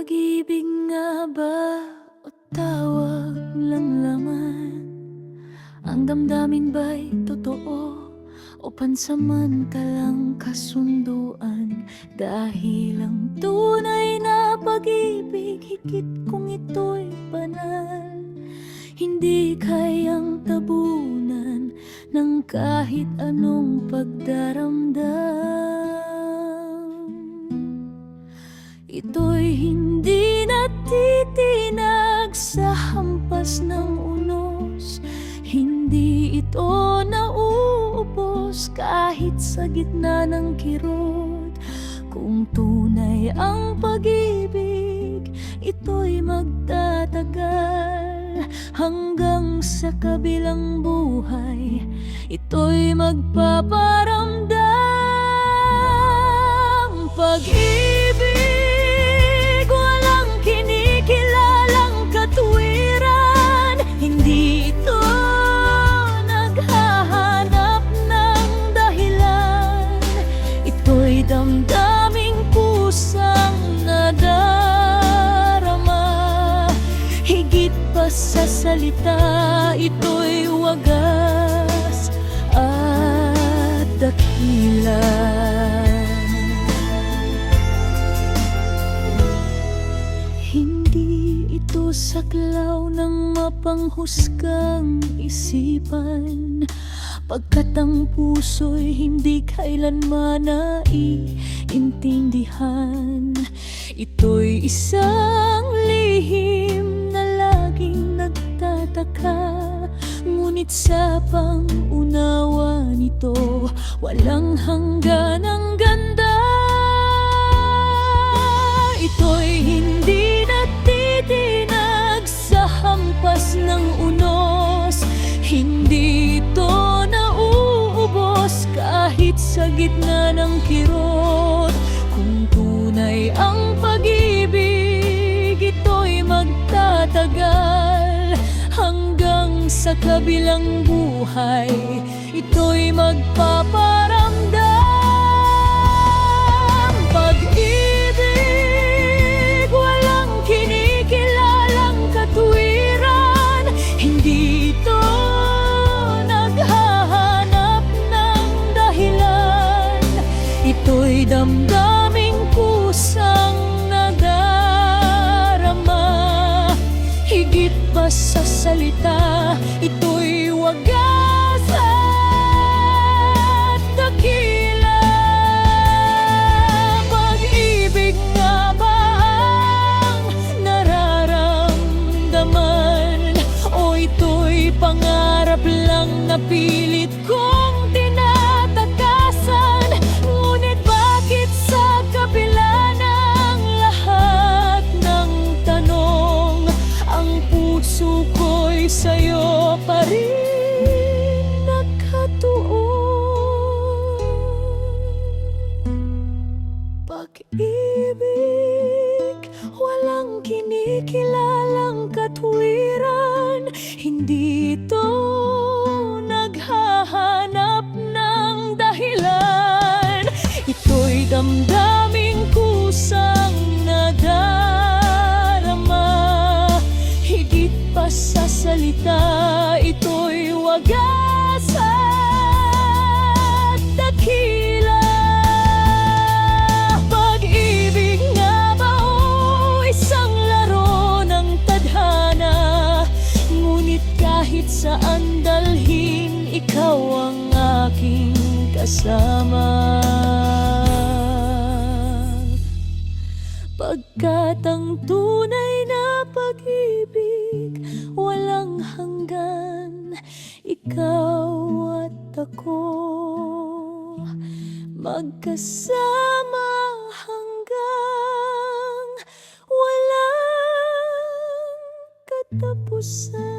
Pag-ibig nga ba o tawag lang laman? Ang damdamin ba'y totoo o pansamantalang kasunduan? Dahil ang tunay na pag-ibig, higit kung ito'y banal, hindi kayang tabunan ng kahit anong pagdaramdam. Ito'y hindi natitinag sa hampas ng unos, hindi ito nauubos kahit sa gitna ng kirot. Kung tunay ang pag-ibig, ito'y magtatagal hanggang sa kabilang buhay, ito'y magpaparamdam. Pag-ibig, walang kinikilalang katwiran, hindi ito naghahanap ng dahilan. Ito'y damdaming kusang nadarama, higit pa sa salita, ito'y wagas at dakila. Hindi ito saklaw ng mapanghusgang isipan, pagkat ang puso'y hindi kailanman naiintindihan. Ito'y isang lihim na laging nagtataka, ngunit sa pangunawa nito, walang hangganang ganda. Ito'y hindi natitinag sa hampas ng unos, hindi ito nauubos kahit sa gitna ng kirot. Kung tunay ang pag-ibig, ito'y magtatagal hanggang sa kabilang buhay, ito'y magpaparamdam. Pag-ibig, walang kinikilalang katwiran, hindi ito naghahanap ng dahilan. Ito'y damdaming kusang nadarama, higit pa sa salita, ito'y wagas at dakila. Pag-ibig nga ba ang nararamdaman, o ito'y pangarap lang na pilit kong tinatakasan? Ngunit bakit sa kabila ng lahat ng tanong, ang puso ko'y sa'yo pa rin nakatuon? Pag-ibig, walang kinikilalang katwiran, hindi ito naghahanap ng dahilan. Ito'y damdaming kusang nadarama, higit pa sa salita, ito'y wagas at dakila. Pag-ibig nga ba o isang laro ng tadhana? Ngunit kahit saan dalhin, ikaw ang aking kasama. Pagkat ang tunay na pag-ibig, walang hanggan, ikaw at ako magkasama hanggang walang katapusan.